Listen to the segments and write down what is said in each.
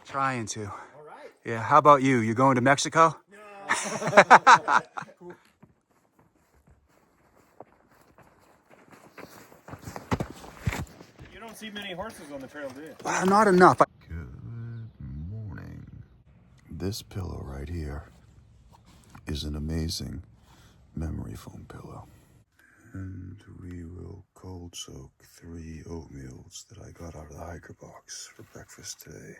Trying to. All right. Yeah, how about you? You going to Mexico? No. You don't see many horses on the trail, do you? Not enough. Good morning. This pillow right here is an amazing memory foam pillow. And we will cold soak 3 oatmeals that I got out of the hiker box for breakfast today.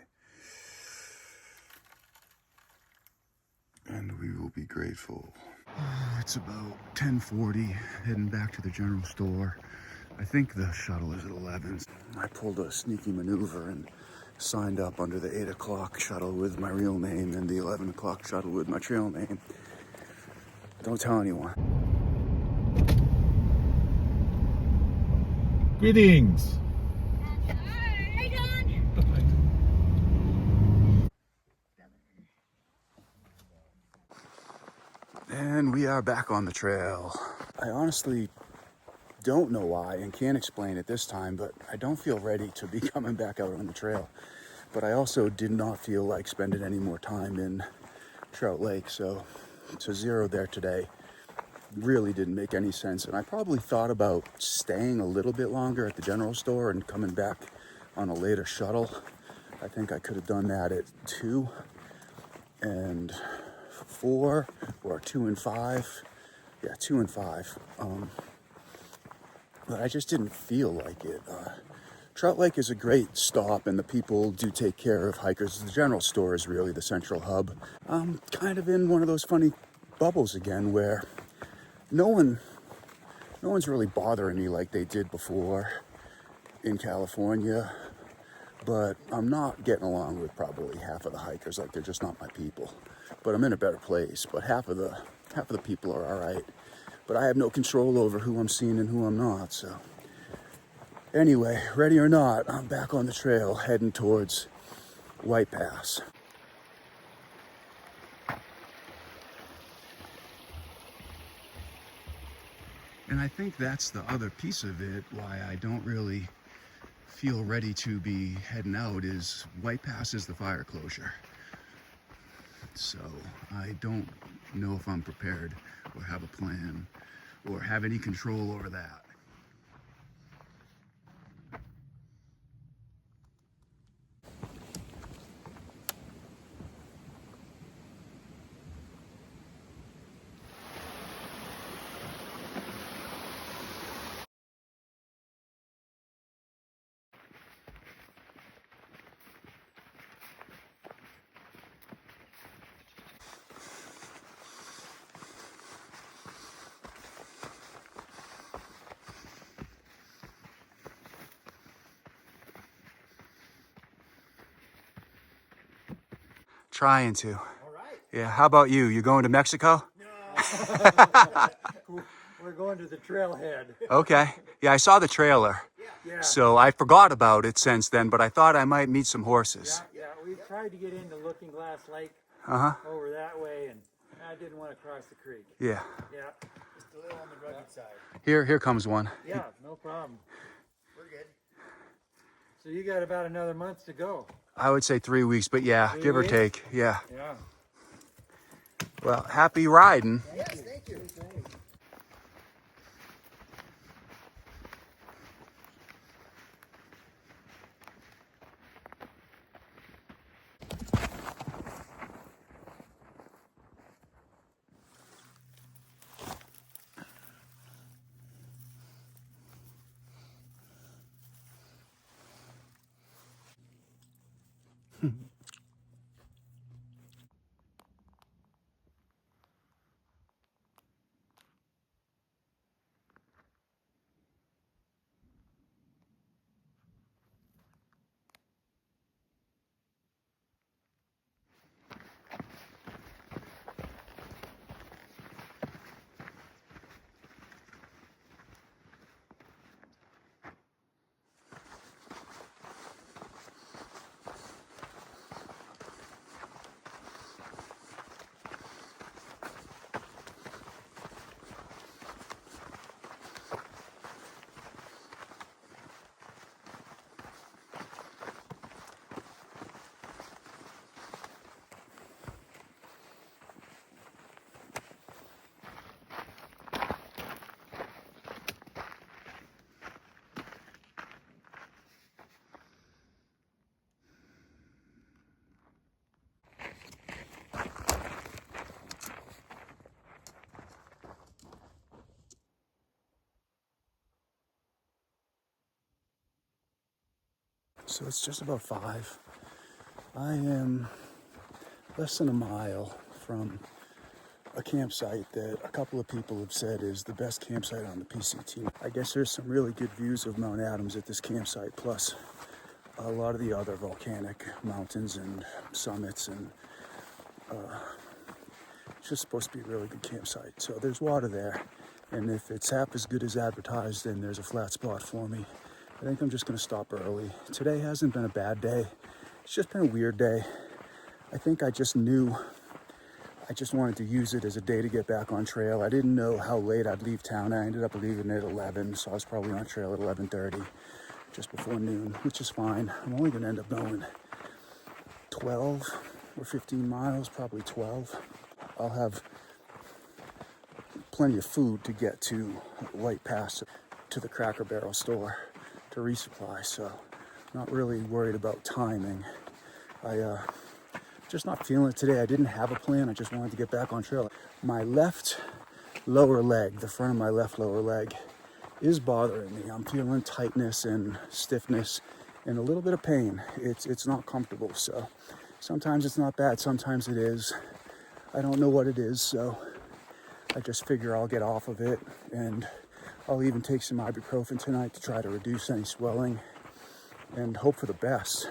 And we will be grateful. It's about 10:40, heading back to the general store. I think the shuttle is at 11. I pulled a sneaky maneuver and signed up under the 8 o'clock shuttle with my real name and the 11 o'clock shuttle with my trail name. Don't tell anyone. Greetings. And we are back on the trail. I honestly don't know why and can't explain it this time, but I don't feel ready to be coming back out on the trail. But I also did not feel like spending any more time in Trout Lake, so to zero there today really didn't make any sense. And I probably thought about staying a little bit longer at the general store and coming back on a later shuttle. I think I could have done that at 2 and 4 or 2 and 5. Yeah, 2 and 5. But I just didn't feel like it. Trout Lake is a great stop, and the people do take care of hikers. The general store is really the central hub. I'm kind of in one of those funny bubbles again where no one's really bothering me like they did before in California, but I'm not getting along with probably half of the hikers. Like, they're just not my people. But I'm in a better place. But half of the people are all right. But I have no control over who I'm seeing and who I'm not. So anyway, ready or not, I'm back on the trail heading towards White Pass. And I think that's the other piece of it, why I don't really feel ready to be heading out, is White Pass is the fire closure. So I don't know if I'm prepared or have a plan or have any control over that. Trying to. All right. Yeah, how about you? You going to Mexico? No. We're going to the trailhead. Okay. Yeah, I saw the trailer. Yeah. So I forgot about it since then, but I thought I might meet some horses. Yeah. We tried to get into Looking Glass Lake over that way, and I didn't want to cross the creek. Yeah. Yeah. Just a little on the rugged side. Here comes one. Yeah, no problem. We're good. So you got about another month to go. I would say 3 weeks, but yeah, give or take. Yeah. Yeah. Well, happy riding. Yes, thank you. So it's just about 5. I am less than a mile from a campsite that a couple of people have said is the best campsite on the PCT. I guess there's some really good views of Mount Adams at this campsite, plus a lot of the other volcanic mountains and summits, and it's just supposed to be a really good campsite. So there's water there, and if it's half as good as advertised, then there's a flat spot for me. I think I'm just gonna stop early. Today hasn't been a bad day. It's just been a weird day. I think I just knew I just wanted to use it as a day to get back on trail. I didn't know how late I'd leave town. I ended up leaving at 11, so I was probably on trail at 11:30, just before noon, which is fine. I'm only gonna end up going 12 or 15 miles, probably 12. I'll have plenty of food to get to White Pass, to the Cracker Barrel store to resupply, so not really worried about timing. Just not feeling it today. I didn't have a plan. I just wanted to get back on trail. My left lower leg, the front of my left lower leg, is bothering me. I'm feeling tightness and stiffness and a little bit of pain. It's not comfortable. So sometimes it's not bad. Sometimes it is. I don't know what it is. So I just figure I'll get off of it, and I'll even take some ibuprofen tonight to try to reduce any swelling and hope for the best.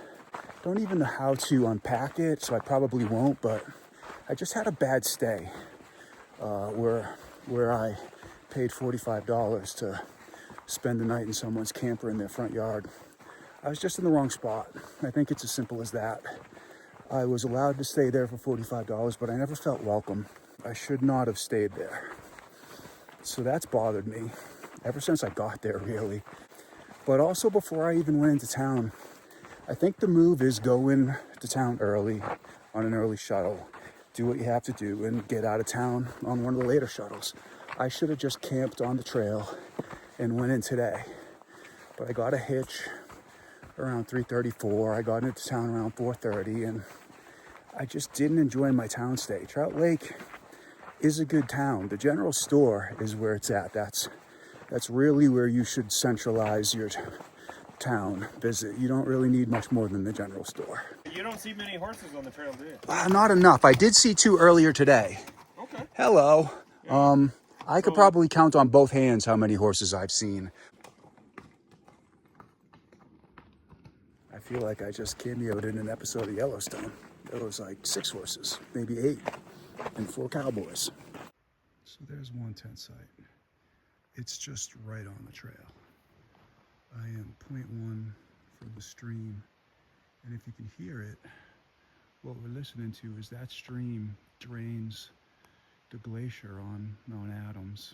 Don't even know how to unpack it, so I probably won't, but I just had a bad stay where I paid $45 to spend the night in someone's camper in their front yard. I was just in the wrong spot. I think it's as simple as that. I was allowed to stay there for $45, but I never felt welcome. I should not have stayed there. So that's bothered me ever since I got there, really. But also before I even went into town, I think the move is go in to town early on an early shuttle, do what you have to do, and get out of town on one of the later shuttles. I should have just camped on the trail and went in today. But I got a hitch around 3:34. I got into town around 4:30, and I just didn't enjoy my town stay. Trout Lake is a good town. The general store is where it's at. That's really where you should centralize your town visit. You don't really need much more than the general store. You don't see many horses on the trail, do you? Not enough. I did see 2 earlier today. Okay. Hello. Yeah. I could probably count on both hands how many horses I've seen. I feel like I just cameoed in an episode of Yellowstone. There was like 6 horses, maybe 8, and 4 cowboys. So there's one tent site. It's just right on the trail. I am 0.1 from the stream, and if you can hear it, what we're listening to is that stream drains the glacier on Mount Adams,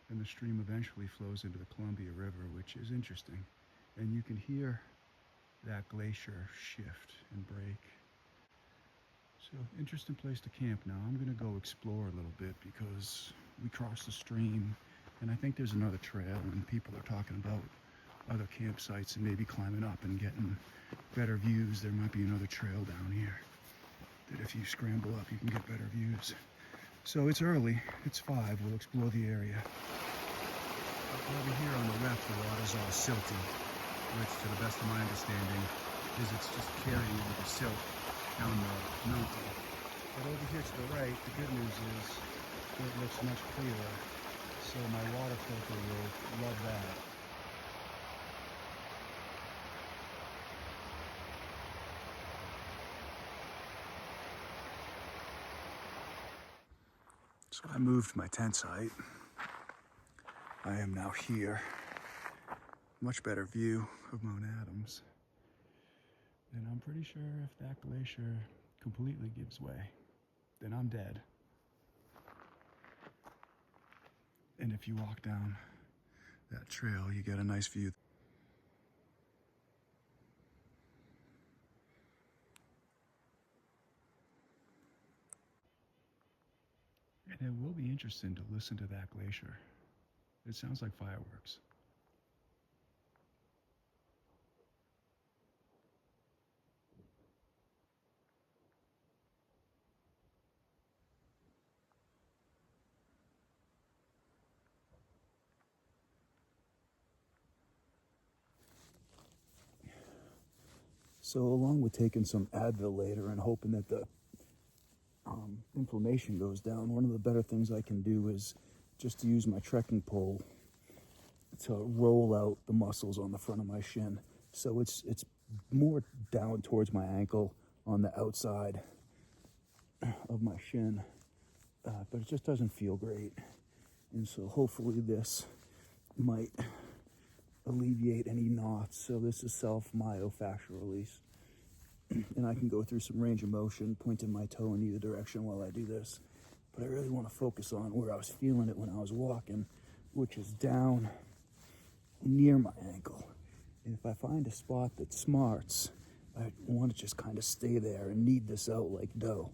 and the stream eventually flows into the Columbia River, which is interesting. And you can hear that glacier shift and break. So, interesting place to camp now. I'm gonna go explore a little bit because we crossed the stream, and I think there's another trail, and people are talking about other campsites and maybe climbing up and getting better views. There might be another trail down here that if you scramble up, you can get better views. So it's early, it's 5, we'll explore the area. Over here on the left, the water's all silty, which to the best of my understanding is it's just carrying all the silt down the mountain. But over here to the right, the good news is it looks much clearer, so my water filter will love that. So I moved my tent site. I am now here. Much better view of Mount Adams. And I'm pretty sure if that glacier completely gives way, then I'm dead. And if you walk down that trail, you get a nice view. And it will be interesting to listen to that glacier. It sounds like fireworks. So along with taking some Advil later and hoping that the inflammation goes down, one of the better things I can do is just to use my trekking pole to roll out the muscles on the front of my shin. So it's more down towards my ankle on the outside of my shin, but it just doesn't feel great. And so hopefully this might alleviate any knots. So this is self-myofascial release. And I can go through some range of motion, pointing my toe in either direction while I do this. But I really want to focus on where I was feeling it when I was walking, which is down near my ankle. And if I find a spot that smarts, I want to just kind of stay there and knead this out like dough.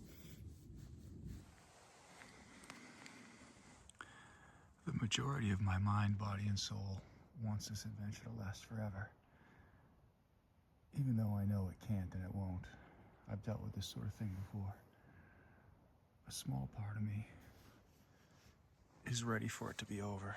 The majority of my mind, body, and soul wants this adventure to last forever. Even though I know it can't and it won't. I've dealt with this sort of thing before. A small part of me is ready for it to be over.